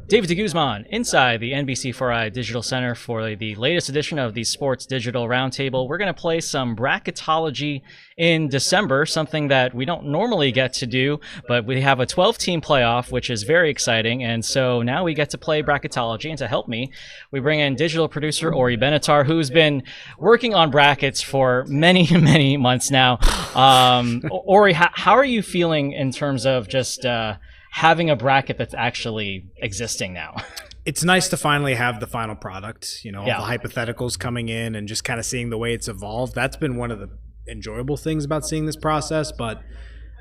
David DeGuzman inside the NBC4 Digital Center for the latest edition of the Sports Digital Roundtable. We're going to play some Bracketology in December, something that we don't normally get to do, but we have a 12-team playoff, which is very exciting, and so now we get to play Bracketology. And to help me, we bring in digital producer Orri Benatar, who's been working on brackets for many months now. Orri, how are you feeling in terms of just having a bracket that's actually existing now? It's nice to finally have the final product, all the hypotheticals coming in and just kind of seeing the way it's evolved. That's been one of the enjoyable things about seeing this process. But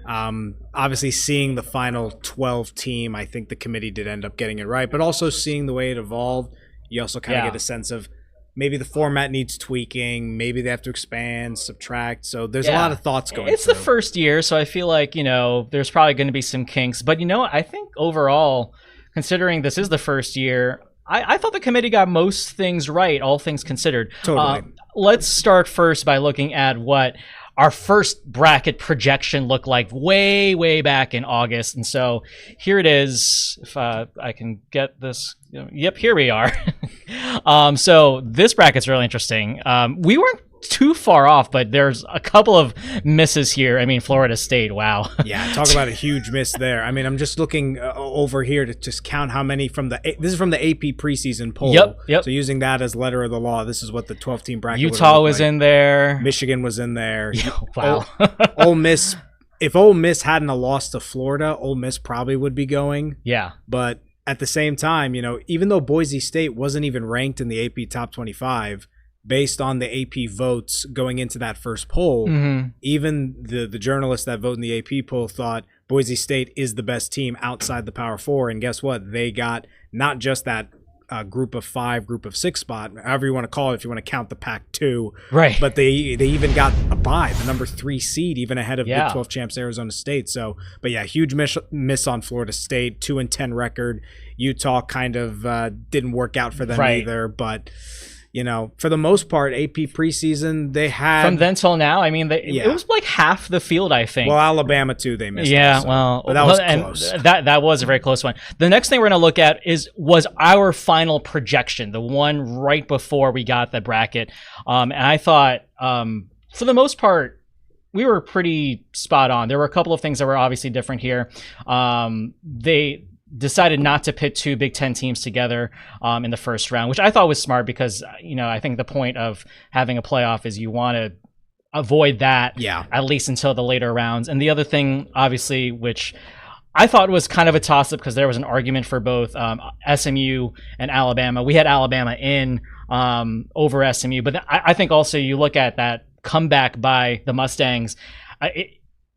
obviously seeing the final 12 team, I think the committee did end up getting it right. But also seeing the way it evolved, you also kind of get a sense of maybe the format needs tweaking. Maybe they have to expand, subtract. So there's a lot of thoughts going It's through. the first year, so I feel like, there's probably going to be some kinks. But, I think overall, considering this is the first year, I thought the committee got most things right, all things considered. Totally. Let's start first by looking at what our first bracket projection looked like way back in August. And so here it is. If I can get this. Yep, here we are. So this bracket's really interesting. We weren't too far off, but there's a couple of misses here. I mean, Florida State, wow. Yeah, talk about a huge miss there. I mean, I'm just looking over here to just count how many from this is from the AP preseason poll. Yep. So using that as letter of the law, this is what the 12-team bracket Utah was in there. Michigan was in there. Wow. Ole Miss, if Ole Miss hadn't lost to Florida, Ole Miss probably would be going. Yeah. But at the same time, even though Boise State wasn't even ranked in the AP Top 25, based on the AP votes going into that first poll, even the journalists that vote in the AP poll thought Boise State is the best team outside the Power Four. And guess what? They got not just that group of 5, group of 6 spot, however you want to call it, if you want to count the Pac-2. Right. But they even got a bye, the number 3 seed, even ahead of Big 12 champs Arizona State. So, but yeah, huge miss on Florida State, 2-10 record. Utah kind of didn't work out for them either, but for the most part, AP preseason, they had... From then till now, I mean, it was like half the field, I think. Well, Alabama, too, they missed. Yeah, but that was close. And that was a very close one. The next thing we're going to look at was our final projection, the one right before we got the bracket. And I thought, for the most part, we were pretty spot on. There were a couple of things that were obviously different here. They decided not to pit 2 Big Ten teams together in the first round, which I thought was smart because, I think the point of having a playoff is you want to avoid that at least until the later rounds. And the other thing, obviously, which I thought was kind of a toss-up because there was an argument for both SMU and Alabama. We had Alabama in over SMU, but I think also you look at that comeback by the Mustangs,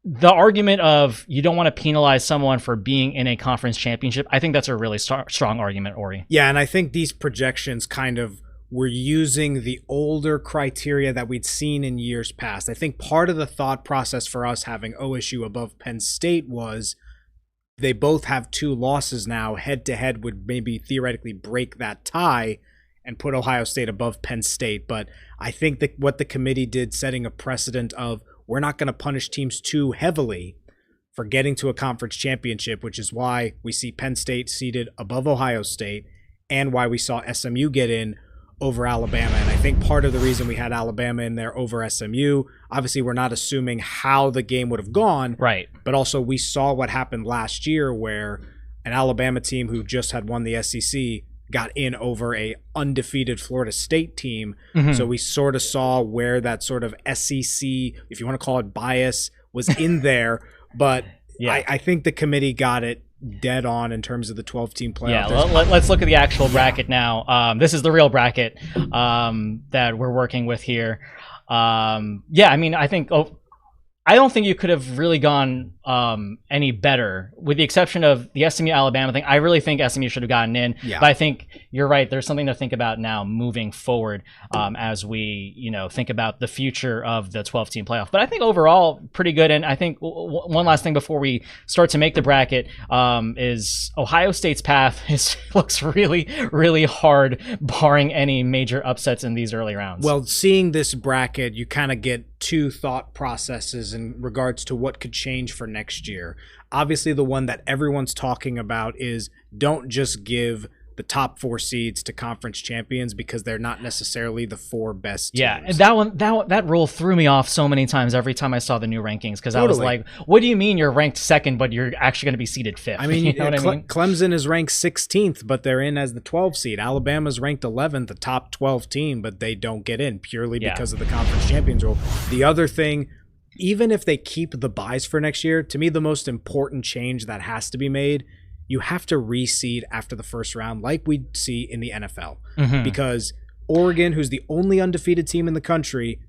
the argument of you don't want to penalize someone for being in a conference championship, I think that's a really strong argument, Orri. Yeah, and I think these projections kind of were using the older criteria that we'd seen in years past. I think part of the thought process for us having OSU above Penn State was they both have 2 losses now. Head-to-head would maybe theoretically break that tie and put Ohio State above Penn State. But I think that what the committee did, setting a precedent of we're not going to punish teams too heavily for getting to a conference championship, which is why we see Penn State seated above Ohio State and why we saw SMU get in over Alabama. And I think part of the reason we had Alabama in there over SMU, obviously we're not assuming how the game would have gone, right? But also we saw what happened last year where an Alabama team who just had won the SEC got in over a undefeated Florida State team. So we sort of saw where that sort of SEC, if you want to call it bias, was in there. But I think the committee got it dead on in terms of the 12-team playoff. Yeah, let's look at the actual bracket now. This is the real bracket that we're working with here. I mean, I don't think you could have really gone any better, with the exception of the SMU Alabama thing. I really think SMU should have gotten in, but I think you're right. There's something to think about now moving forward as we, think about the future of the 12-team playoff. But I think overall pretty good. And I think one last thing before we start to make the bracket is Ohio State's path looks really hard, barring any major upsets in these early rounds. Well, seeing this bracket, you kind of get two thought processes in regards to what could change for next year. Obviously, the one that everyone's talking about is don't just give the top 4 seeds to conference champions because they're not necessarily the 4 best teams. Yeah, and that rule threw me off so many times every time I saw the new rankings because I was like, what do you mean you're ranked 2nd but you're actually going to be seeded 5th? I mean, you know what I mean? Clemson is ranked 16th, but they're in as the 12 seed. Alabama's ranked 11th, the top 12 team, but they don't get in purely because of the conference champions rule. The other thing, even if they keep the buys for next year, to me the most important change that has to be made, you have to reseed after the first round like we see in the NFL. Because Oregon, who's the only undefeated team in the country,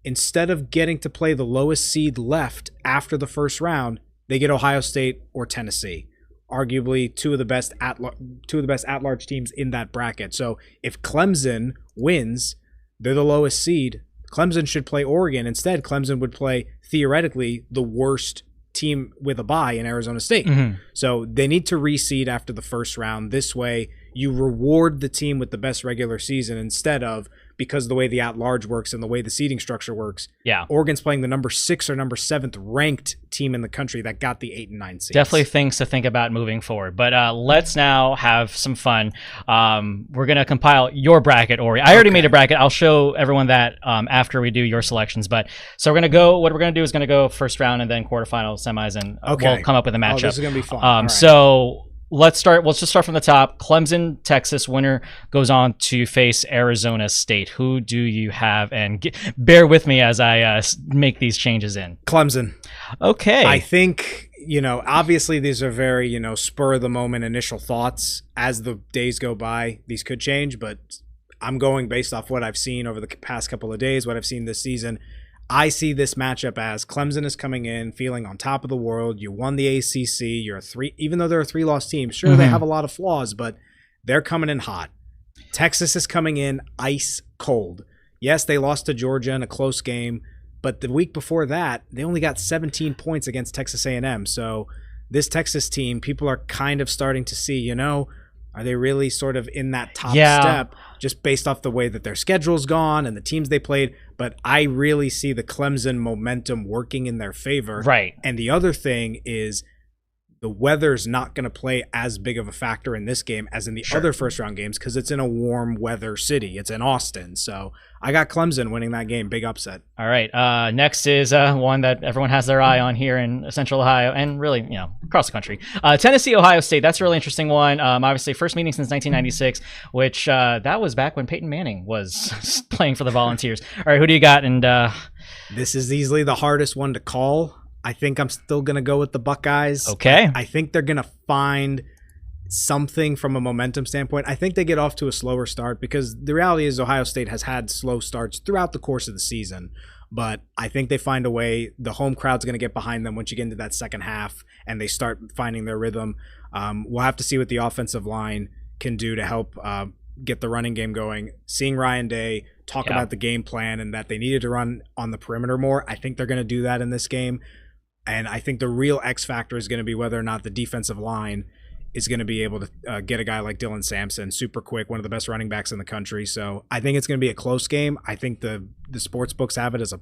instead of getting to play the lowest seed left after the first round, they get Ohio State or Tennessee, arguably two of the best at-large teams in that bracket. So if Clemson wins, they're the lowest seed. Clemson should play Oregon. Instead, Clemson would play, theoretically, the worst team with a bye in Arizona State. So they need to reseed after the first round. This way, you reward the team with the best regular season instead of, because of the way the at-large works and the way the seeding structure works, Oregon's playing the number 6 or number 7th ranked team in the country that got the 8 and 9 seeds. Definitely things to think about moving forward. But let's now have some fun. We're going to compile your bracket, Orri. I already made a bracket. I'll show everyone that after we do your selections. But so we're going to go, what we're going to do is going to go first round and then quarterfinal, semis, and we'll come up with a matchup. This is going to be fun. So let's just start from the top. Clemson, Texas winner goes on to face Arizona State. Who do you have? And bear with me as I make these changes in. Clemson. Okay. I think, obviously these are very, spur of the moment initial thoughts. As the days go by, these could change, but I'm going based off what I've seen over the past couple of days, what I've seen this season. I see this matchup as Clemson is coming in, feeling on top of the world. You won the ACC. You're even though they're a 3-loss team, sure, they have a lot of flaws, but they're coming in hot. Texas is coming in ice cold. Yes, they lost to Georgia in a close game, but the week before that, they only got 17 points against Texas A&M. So this Texas team, people are kind of starting to see, are they really sort of in that top step just based off the way that their schedule's gone and the teams they played? But I really see the Clemson momentum working in their favor. Right. And the other thing is the weather's not going to play as big of a factor in this game as in the other first-round games because it's in a warm weather city. It's in Austin. So I got Clemson winning that game. Big upset. All right. Next is one that everyone has their eye on here in Central Ohio and really, across the country. Tennessee, Ohio State. That's a really interesting one. Obviously, first meeting since 1996, which that was back when Peyton Manning was playing for the Volunteers. All right, who do you got? And this is easily the hardest one to call. I think I'm still going to go with the Buckeyes. Okay. I think they're going to find something from a momentum standpoint. I think they get off to a slower start because the reality is Ohio State has had slow starts throughout the course of the season. But I think they find a way. The home crowd's going to get behind them once you get into that second half and they start finding their rhythm. We'll have to see what the offensive line can do to help get the running game going. Seeing Ryan Day talk about the game plan and that they needed to run on the perimeter more, I think they're going to do that in this game. And I think the real X factor is going to be whether or not the defensive line is going to be able to get a guy like Dylan Sampson, super quick, one of the best running backs in the country. So I think it's going to be a close game. I think the sports books have it as a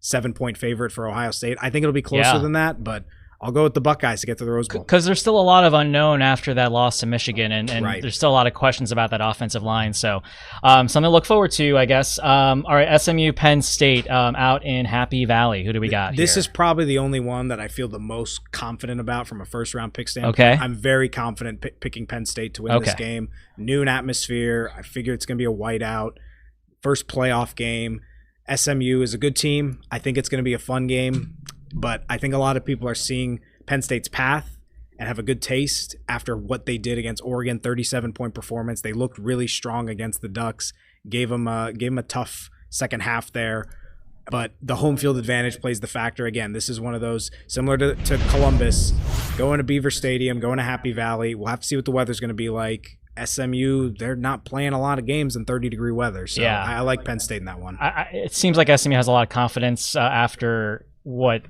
7-point favorite for Ohio State. I think it'll be closer than that, but I'll go with the Buckeyes to get to the Rose Bowl. Because there's still a lot of unknown after that loss to Michigan, and there's still a lot of questions about that offensive line. So something to look forward to, I guess. All right, SMU, Penn State out in Happy Valley. Who do we got This here? is probably the only one that I feel the most confident about from a first-round pick standpoint. Okay. I'm very confident picking Penn State to win this game. Noon atmosphere. I figure it's going to be a whiteout. First playoff game. SMU is a good team. I think it's going to be a fun game. But I think a lot of people are seeing Penn State's path and have a good taste after what they did against Oregon, 37-point performance. They looked really strong against the Ducks, gave them a tough second half there. But the home field advantage plays the factor. Again, this is one of those similar to Columbus, going to Beaver Stadium, going to Happy Valley. We'll have to see what the weather's going to be like. SMU, they're not playing a lot of games in 30-degree weather. So I like Penn State in that one. It seems like SMU has a lot of confidence after what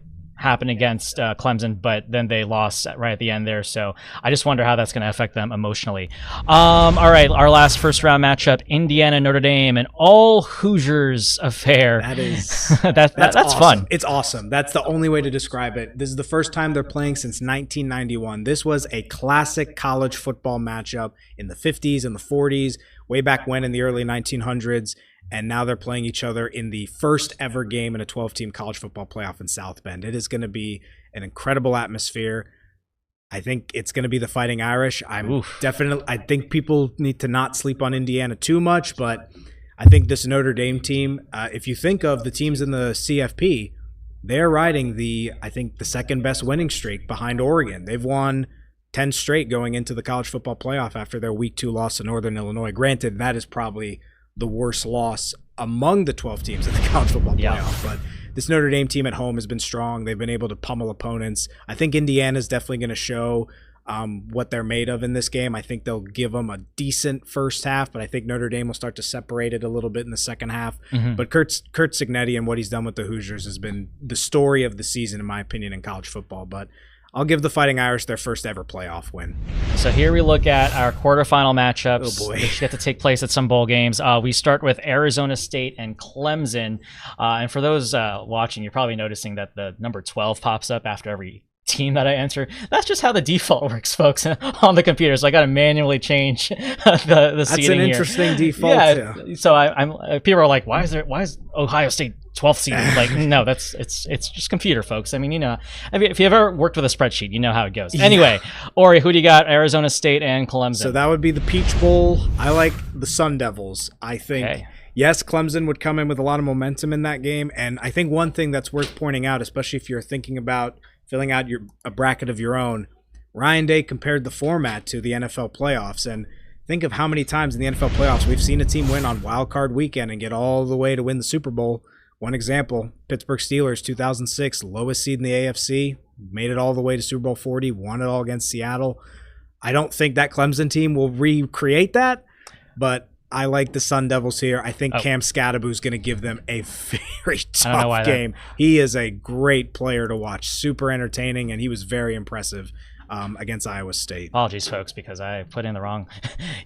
happen against Clemson, but then they lost right at the end there. So I just wonder how that's going to affect them emotionally. All right, our last first round matchup: Indiana Notre Dame, an all Hoosiers affair. That is that's awesome. fun. It's awesome. That's the only way to describe it. This is the first time they're playing since 1991. This was a classic college football matchup in the 50s and the 40s, way back when in the early 1900s. And now they're playing each other in the first ever game in a 12-team college football playoff in South Bend. It is going to be an incredible atmosphere. I think it's going to be the Fighting Irish. I think people need to not sleep on Indiana too much, but I think this Notre Dame team, if you think of the teams in the CFP, they're riding the second best winning streak behind Oregon. They've won 10 straight going into the college football playoff after their week 2 loss to Northern Illinois. Granted, that is probably the worst loss among the 12 teams in the college football playoff. But this Notre Dame team at home has been strong. They've been able to pummel opponents. I think Indiana's definitely going to show what they're made of in this game. I think they'll give them a decent first half, but I think Notre Dame will start to separate it a little bit in the second half. But Kurt Cignetti and what he's done with the Hoosiers has been the story of the season, in my opinion, in college football. But I'll give the Fighting Irish their first ever playoff win. So here we look at our quarterfinal matchups. Oh boy. Which get to take place at some bowl games. We start with Arizona State and Clemson. And for those watching, you're probably noticing that the number 12 pops up after every team that I enter. That's just how the default works, folks, on the computer. So I got to manually change the seating here. That's an interesting default. Yeah. Too. So I'm people are like, why is Ohio State 12th seed? Like, no, it's just computer, folks. I mean, if you've ever worked with a spreadsheet, you know how it goes. Anyway, Orri, who do you got? Arizona State and Clemson. So that would be the Peach Bowl. I like the Sun Devils. I think, yes, Clemson would come in with a lot of momentum in that game. And I think one thing that's worth pointing out, especially if you're thinking about filling out a bracket of your own, Ryan Day compared the format to the NFL playoffs. And think of how many times in the NFL playoffs we've seen a team win on Wild Card Weekend and get all the way to win the Super Bowl. One example, Pittsburgh Steelers, 2006, lowest seed in the AFC, made it all the way to Super Bowl 40, won it all against Seattle. I don't think that Clemson team will recreate that, but I like the Sun Devils here. I think Cam Scadaboo's going to give them a very tough game. He is a great player to watch, super entertaining, and he was very impressive against Iowa State. Apologies, folks, because I put in the wrong.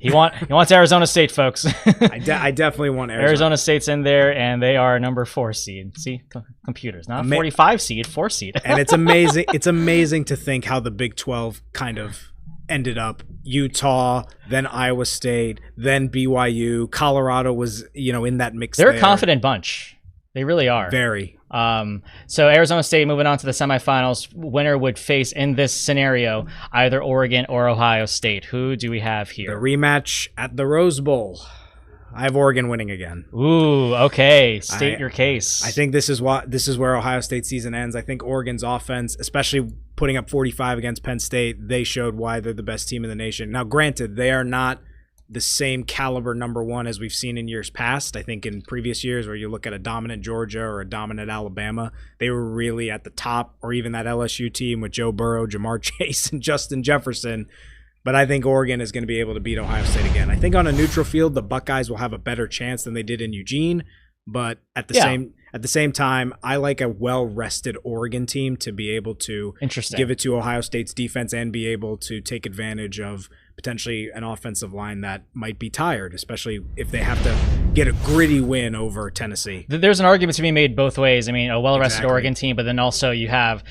He wants Arizona State, folks. I definitely want Arizona. Arizona State's in there, and they are number 4 seed. See, computers, not 45 seed, 4 seed. And it's amazing. It's amazing to think how the Big 12 kind of ended up. Utah, then Iowa State, then BYU. Colorado was, in that mix. They're a confident bunch. They really are. Very. So Arizona State moving on to the semifinals. Winner would face, in this scenario, either Oregon or Ohio State. Who do we have here? The rematch at the Rose Bowl. I have Oregon winning again. Ooh, okay. State your case. I think this is where Ohio State's season ends. I think Oregon's offense, especially putting up 45 against Penn State, they showed why they're the best team in the nation. Now, granted, they are not the same caliber number 1 as we've seen in years past. I think in previous years where you look at a dominant Georgia or a dominant Alabama, they were really at the top, or even that LSU team with Joe Burrow, Jamar Chase, and Justin Jefferson. But I think Oregon is going to be able to beat Ohio State again. I think on a neutral field, the Buckeyes will have a better chance than they did in Eugene. But at the same time, I like a well-rested Oregon team to be able to give it to Ohio State's defense and be able to take advantage of potentially an offensive line that might be tired, especially if they have to get a gritty win over Tennessee. There's an argument to be made both ways. I mean, a well-rested Oregon team, but then also you have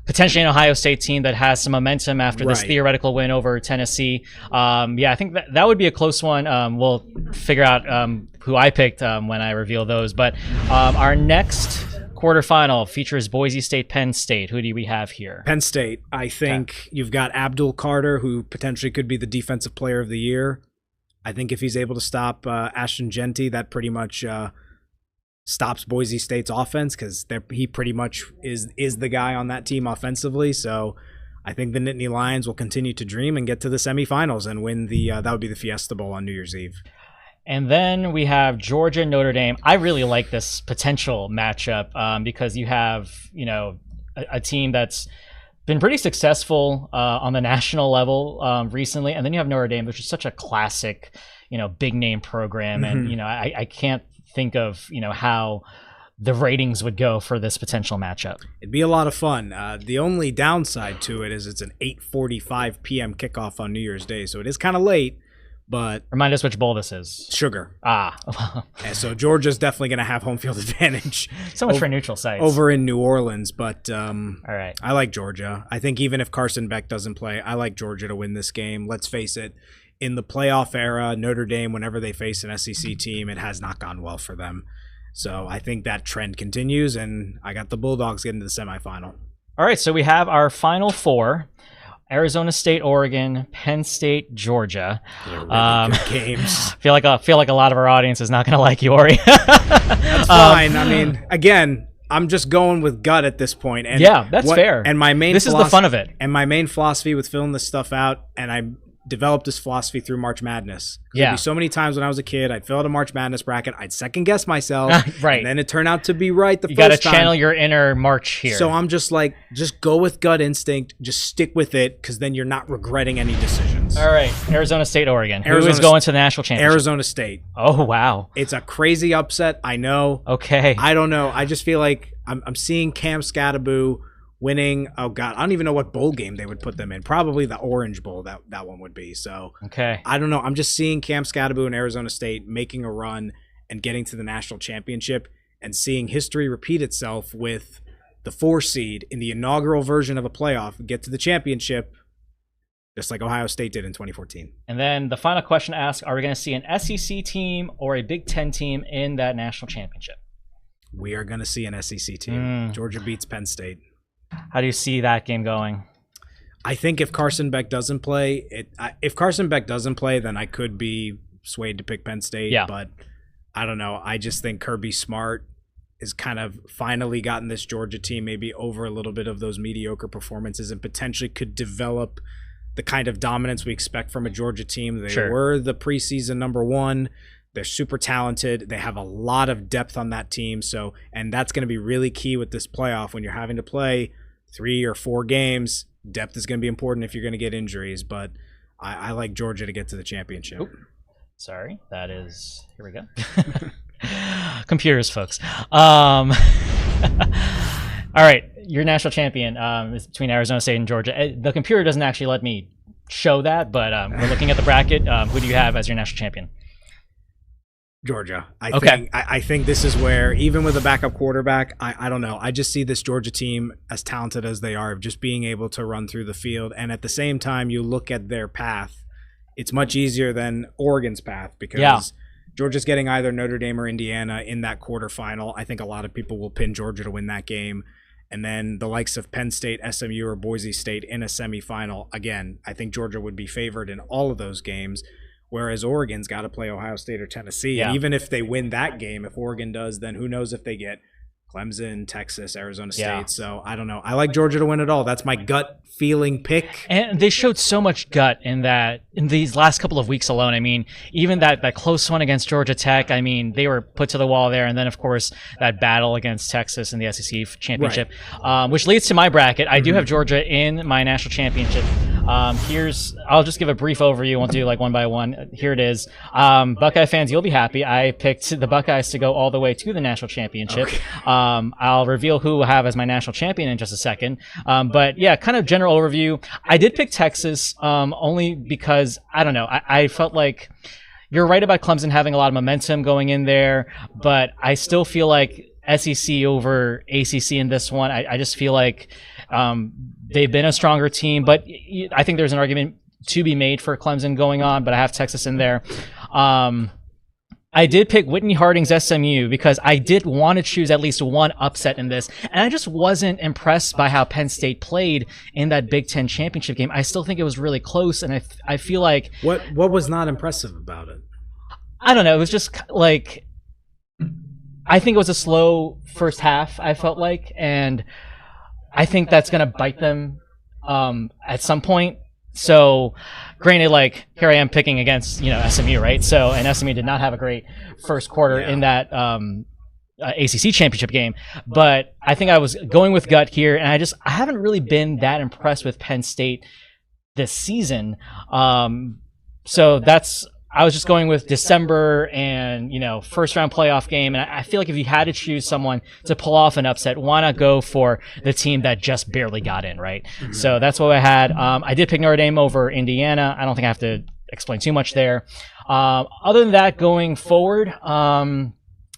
potentially an Ohio State team that has some momentum after this theoretical win over Tennessee. I think that would be a close one. We'll figure out who I picked when I reveal those. But our next quarterfinal features Boise State, Penn State. Who do we have here? Penn State. I think you've got Abdul Carter, who potentially could be the defensive player of the year. I think if he's able to stop Ashton Genty, that pretty much stops Boise State's offense, because he pretty much is the guy on that team offensively. So I think the Nittany Lions will continue to dream and get to the semifinals and win that would be the Fiesta Bowl on New Year's Eve. And then we have Georgia, Notre Dame. I really like this potential matchup because you have, a team that's been pretty successful on the national level recently. And then you have Notre Dame, which is such a classic, big name program. And, I can't think of, how the ratings would go for this potential matchup. It'd be a lot of fun. The only downside to it is it's an 8:45 p.m. kickoff on New Year's Day, so it is kind of late. But remind us which bowl this is. Sugar. And so Georgia's definitely going to have home field advantage. So much for neutral sites. Over in New Orleans, but all right. I like Georgia. I think even if Carson Beck doesn't play, I like Georgia to win this game. Let's face it, in the playoff era, Notre Dame, whenever they face an SEC team, it has not gone well for them. So I think that trend continues, and I got the Bulldogs getting to the semifinal. All right, so we have our final four. Arizona State, Oregon, Penn State, Georgia. Really good games. feel like a lot of our audience is not going to like you, Orri. That's fine. I mean, again, I'm just going with gut at this point. And yeah, that's fair. And this is the fun of it. And my main philosophy with filling this stuff out, and I developed this philosophy through March Madness. There'd be so many times when I was a kid, I'd fill out a March Madness bracket, I'd second guess myself, right? And then it turned out to be right the you first time. You got to channel your inner March here. So I'm just like, just go with gut instinct, just stick with it, because then you're not regretting any decisions. All right, Arizona State, Oregon. Who is going to the national championship? Arizona State. Oh wow, it's a crazy upset. I know. Okay. I don't know. I just feel like I'm seeing Cam Scatterbo winning. Oh God, I don't even know what bowl game they would put them in. Probably the Orange Bowl. That one would be. So okay. I don't know. I'm just seeing Cam Scatterbo and Arizona State making a run and getting to the national championship, and seeing history repeat itself with the 4 seed in the inaugural version of a playoff get to the championship, just like Ohio State did in 2014. And then the final question asks: are we going to see an SEC team or a Big Ten team in that national championship? We are going to see an SEC team. Georgia beats Penn State. How do you see that game going? I think if Carson Beck doesn't play, then I could be swayed to pick Penn State. Yeah. But I don't know. I just think Kirby Smart has kind of finally gotten this Georgia team maybe over a little bit of those mediocre performances, and potentially could develop the kind of dominance we expect from a Georgia team. They were the preseason #1. They're super talented. They have a lot of depth on that team. So, and that's going to be really key with this playoff when you're having to play 3 or 4 games. Depth is going to be important if you're going to get injuries. But I like Georgia to get to the championship. Oop. Sorry, that is. Here we go. Computers, folks. All right, your national champion is between Arizona State and Georgia. The computer doesn't actually let me show that, but we're looking at the bracket. Who do you have as your national champion? Georgia. I think this is where, even with a backup quarterback, I don't know. I just see this Georgia team, as talented as they are, of just being able to run through the field. And at the same time, you look at their path, it's much easier than Oregon's path, because Georgia's getting either Notre Dame or Indiana in that quarterfinal. I think a lot of people will pin Georgia to win that game. And then the likes of Penn State, SMU, or Boise State in a semifinal. Again, I think Georgia would be favored in all of those games. Whereas Oregon's got to play Ohio State or Tennessee. Yeah. And even if they win that game, if Oregon does, then who knows if they get Clemson, Texas, Arizona State. Yeah. So I don't know. I like Georgia to win it all. That's my gut feeling pick. And they showed so much gut in these last couple of weeks alone. I mean, even that close one against Georgia Tech, I mean, they were put to the wall there. And then, of course, that battle against Texas in the SEC championship, which leads to my bracket. I do have Georgia in my national championship. I'll just give a brief overview. Won't do like one by one. Here it is. Buckeye fans, you'll be happy. I picked the Buckeyes to go all the way to the national championship. Okay. I'll reveal who I have as my national champion in just a second. But yeah, kind of general overview. I did pick Texas only because, I don't know, I felt like you're right about Clemson having a lot of momentum going in there, but I still feel like SEC over ACC in this one. I just feel like they've been a stronger team, but I think there's an argument to be made for Clemson going on, but I have Texas in there. I did pick Whitney Harding's SMU because I did want to choose at least one upset in this, and I just wasn't impressed by how Penn State played in that Big Ten championship game. I still think it was really close, and I feel like... What was not impressive about it? I don't know. It was just like... I think it was a slow first half, I felt like, and I think that's going to bite them at some point. So, granted, like, here I am picking against, SMU, right? So, and SMU did not have a great first quarter in that ACC championship game. But I think I was going with gut here, and I haven't really been that impressed with Penn State this season. So I was just going with December and, first round playoff game. And I feel like if you had to choose someone to pull off an upset, why not go for the team that just barely got in, right? Mm-hmm. So that's what I had. I did pick Notre Dame over Indiana. I don't think I have to explain too much there. Other than that, going forward,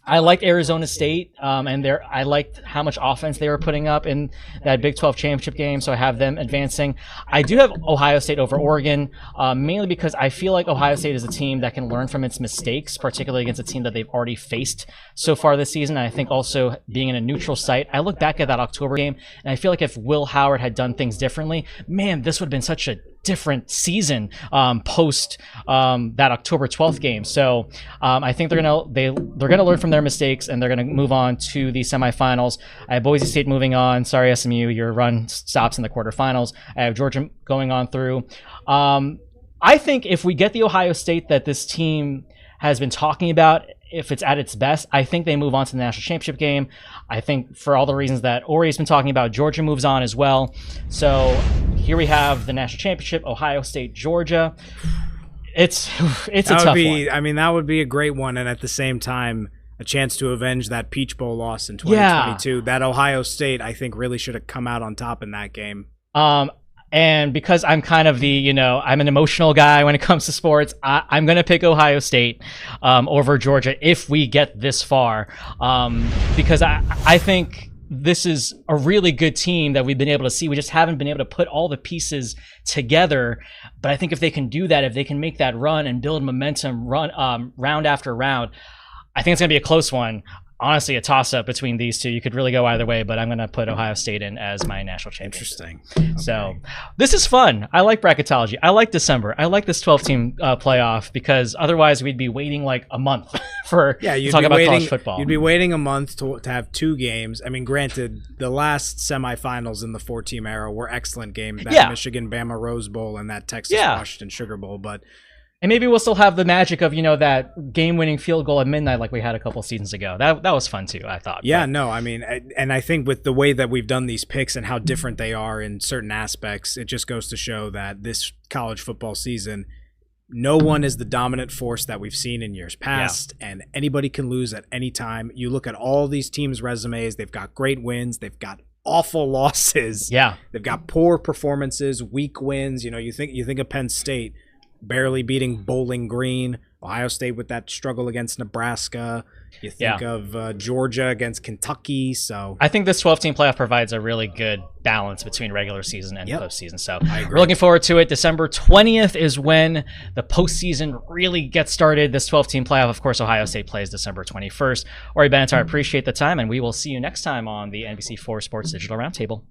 I liked Arizona State, and I liked how much offense they were putting up in that Big 12 championship game, so I have them advancing. I do have Ohio State over Oregon, mainly because I feel like Ohio State is a team that can learn from its mistakes, particularly against a team that they've already faced so far this season. I think also being in a neutral site, I look back at that October game, and I feel like if Will Howard had done things differently, man, this would have been such a different season post that October 12th game. So I think they're gonna learn from their mistakes, and they're gonna move on to the semifinals. I have Boise State moving on. Sorry, SMU, your run stops in the quarterfinals. I have Georgia going on through. I think if we get the Ohio State that this team has been talking about, if it's at its best, I think they move on to the national championship game. I think for all the reasons that Orri has been talking about, Georgia moves on as well. So here we have the national championship, Ohio State, Georgia. It's a tough one. I mean, that would be a great one, and at the same time, a chance to avenge that Peach Bowl loss in 2022. Yeah. That Ohio State, I think, really should have come out on top in that game. And because I'm kind of I'm an emotional guy when it comes to sports, I'm going to pick Ohio State over Georgia if we get this far. Because I think this is a really good team that we've been able to see. We just haven't been able to put all the pieces together. But I think if they can do that, if they can make that run and build momentum round after round, I think it's going to be a close one. Honestly, a toss-up between these two. You could really go either way, but I'm going to put Ohio State in as my national champion. Interesting. Okay. So this is fun. I like bracketology. I like December. I like this 12-team playoff because otherwise we'd be waiting like a month to talk about college football. You'd be waiting a month to have two games. I mean, granted, the last semifinals in the 4-team era were excellent games. That Michigan-Bama Rose Bowl and that Texas-Washington Sugar Bowl, but... And maybe we'll still have the magic of, that game-winning field goal at midnight like we had a couple seasons ago. That was fun, too, I thought. Yeah, no, I mean, and I think with the way that we've done these picks and how different they are in certain aspects, it just goes to show that this college football season, no one is the dominant force that we've seen in years past, and anybody can lose at any time. You look at all these teams' resumes, they've got great wins, they've got awful losses. Yeah. They've got poor performances, weak wins. You think of Penn State, barely beating Bowling Green, Ohio State with that struggle against Nebraska. You think of Georgia against Kentucky. So I think this 12-team playoff provides a really good balance between regular season and postseason. So we're looking forward to it. December 20th is when the postseason really gets started. This 12-team playoff, of course, Ohio State plays December 21st. Orri Benatar, appreciate the time, and we will see you next time on the NBC4 Sports Digital Roundtable.